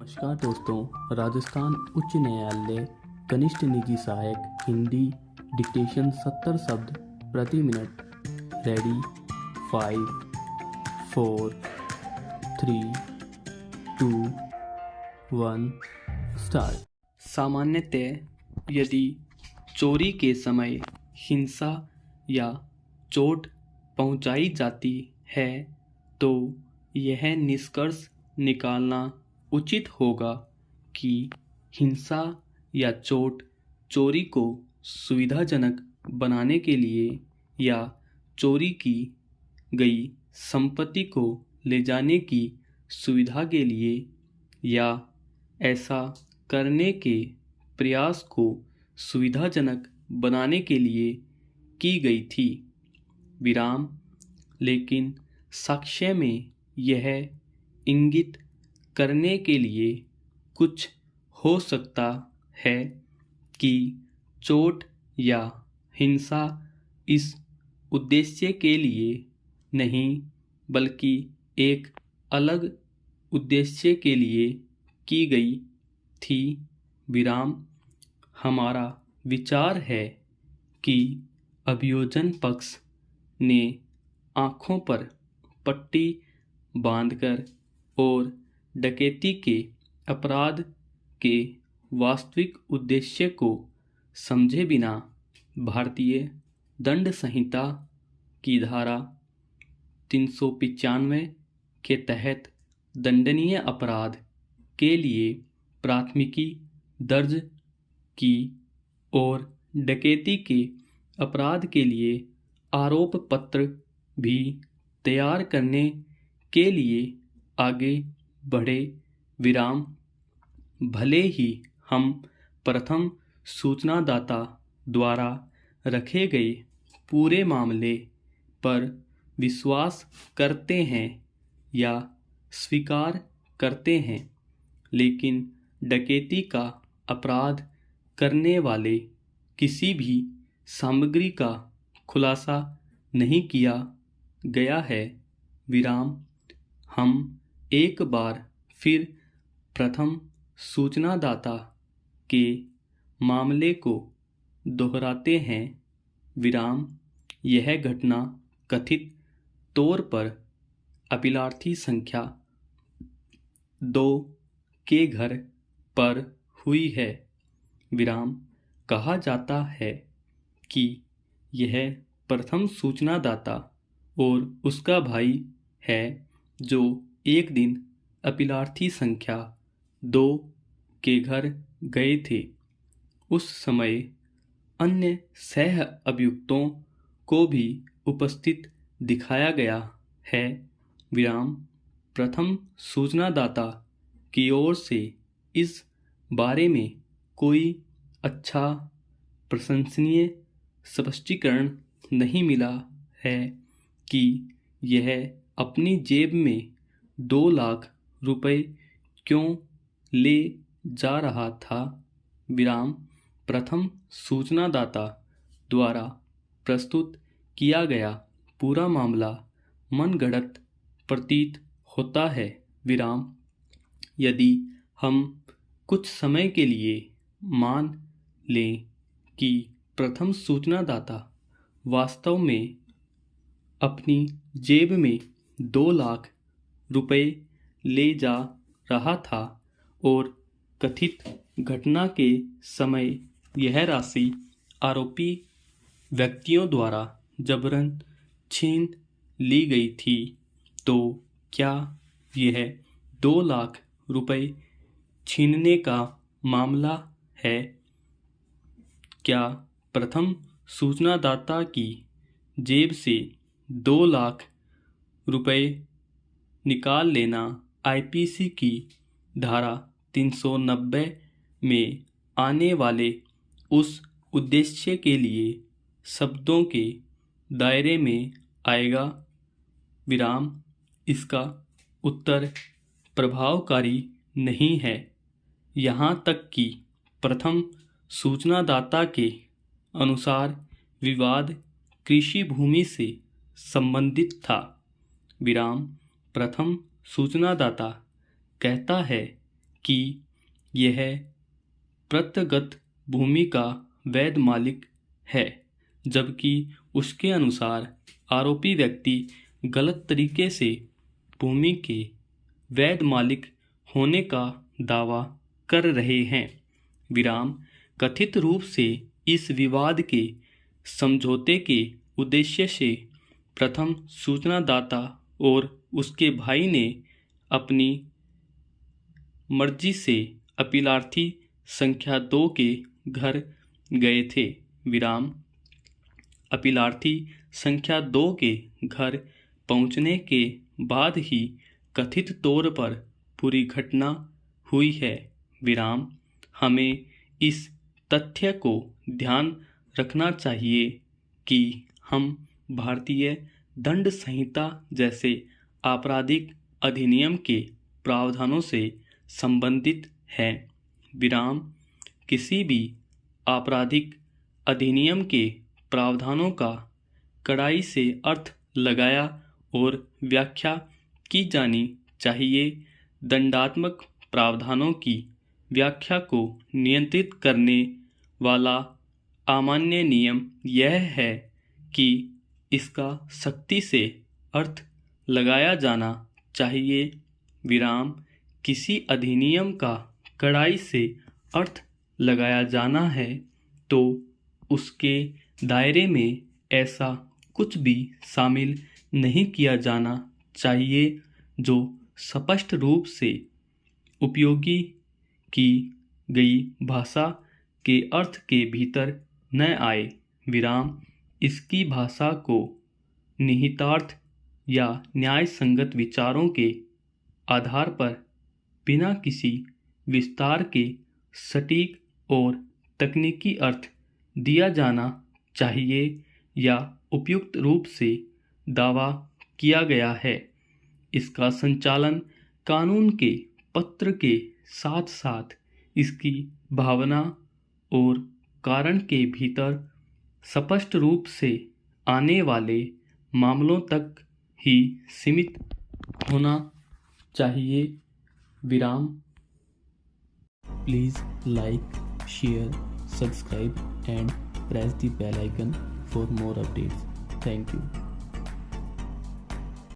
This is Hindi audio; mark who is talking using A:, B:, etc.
A: नमस्कार दोस्तों। राजस्थान उच्च न्यायालय कनिष्ठ निजी सहायक हिंदी डिक्टेशन 70 शब्द प्रति मिनट। Ready 5 4 3 2 1 start. सामान्यतः यदि चोरी के समय हिंसा या चोट पहुंचाई जाती है तो यह निष्कर्ष निकालना उचित होगा कि हिंसा या चोट चोरी को सुविधाजनक बनाने के लिए या चोरी की गई संपत्ति को ले जाने की सुविधा के लिए या ऐसा करने के प्रयास को सुविधाजनक बनाने के लिए की गई थी। विराम। लेकिन साक्ष्य में यह इंगित करने के लिए कुछ हो सकता है कि चोट या हिंसा इस उद्देश्य के लिए नहीं बल्कि एक अलग उद्देश्य के लिए की गई थी। विराम। हमारा विचार है कि अभियोजन पक्ष ने आँखों पर पट्टी बांधकर और डकैती के अपराध के वास्तविक उद्देश्य को समझे बिना भारतीय दंड संहिता की धारा 395 के तहत दंडनीय अपराध के लिए प्राथमिकी दर्ज की और डकैती के अपराध के लिए आरोप पत्र भी तैयार करने के लिए आगे बढ़े। विराम। भले ही हम प्रथम सूचनादाता द्वारा रखे गए पूरे मामले पर विश्वास करते हैं या स्वीकार करते हैं, लेकिन डकैती का अपराध करने वाले किसी भी सामग्री का खुलासा नहीं किया गया है। विराम। हम एक बार फिर प्रथम सूचनादाता के मामले को दोहराते हैं। विराम। यह घटना कथित तौर पर अपीलार्थी संख्या 2 के घर पर हुई है। विराम। कहा जाता है कि यह प्रथम सूचनादाता और उसका भाई है जो एक दिन अपीलार्थी संख्या 2 के घर गए थे। उस समय अन्य सह अभियुक्तों को भी उपस्थित दिखाया गया है। विराम। प्रथम सूचनादाता की ओर से इस बारे में कोई अच्छा प्रशंसनीय स्पष्टीकरण नहीं मिला है कि यह अपनी जेब में 2 लाख रुपए क्यों ले जा रहा था। विराम। प्रथम सूचनादाता द्वारा प्रस्तुत किया गया पूरा मामला मनगढ़ंत प्रतीत होता है। विराम। यदि हम कुछ समय के लिए मान लें कि प्रथम सूचनादाता वास्तव में अपनी जेब में 2 लाख रुपए ले जा रहा था और कथित घटना के समय यह राशि आरोपी व्यक्तियों द्वारा जबरन छीन ली गई थी, तो क्या यह 2 लाख रुपए छीनने का मामला है? क्या प्रथम सूचनादाता की जेब से 2 लाख रुपए निकाल लेना आईपीसी की धारा 390 में आने वाले उस उद्देश्य के लिए शब्दों के दायरे में आएगा? विराम। इसका उत्तर प्रभावकारी नहीं है, यहाँ तक कि प्रथम सूचनादाता के अनुसार विवाद कृषि भूमि से संबंधित था। विराम। प्रथम सूचनादाता कहता है कि यह प्रत्यगत भूमि का वैध मालिक है, जबकि उसके अनुसार आरोपी व्यक्ति गलत तरीके से भूमि के वैध मालिक होने का दावा कर रहे हैं। विराम कथित रूप से इस विवाद के समझौते के उद्देश्य से प्रथम सूचनादाता और उसके भाई ने अपनी मर्जी से अपीलार्थी संख्या 2 के घर गए थे। विराम अपीलार्थी संख्या 2 के घर पहुंचने के बाद ही कथित तौर पर पूरी घटना हुई है। विराम हमें इस तथ्य को ध्यान रखना चाहिए कि हम भारतीय दंड संहिता जैसे आपराधिक अधिनियम के प्रावधानों से संबंधित हैं। विराम किसी भी आपराधिक अधिनियम के प्रावधानों का कड़ाई से अर्थ लगाया और व्याख्या की जानी चाहिए। दंडात्मक प्रावधानों की व्याख्या को नियंत्रित करने वाला अमान्य नियम यह है कि इसका सख्ती से अर्थ लगाया जाना चाहिए। विराम किसी अधिनियम का कड़ाई से अर्थ लगाया जाना है तो उसके दायरे में ऐसा कुछ भी शामिल नहीं किया जाना चाहिए जो स्पष्ट रूप से उपयोगी की गई भाषा के अर्थ के भीतर न आए। विराम इसकी भाषा को निहितार्थ या न्याय संगत विचारों के आधार पर बिना किसी विस्तार के सटीक और तकनीकी अर्थ दिया जाना चाहिए या उपयुक्त रूप से दावा किया गया है। इसका संचालन कानून के पत्र के साथ साथ इसकी भावना और कारण के भीतर स्पष्ट रूप से आने वाले मामलों तक ही सीमित होना चाहिए। विराम please like, share, subscribe and press the bell icon for more updates. Thank you.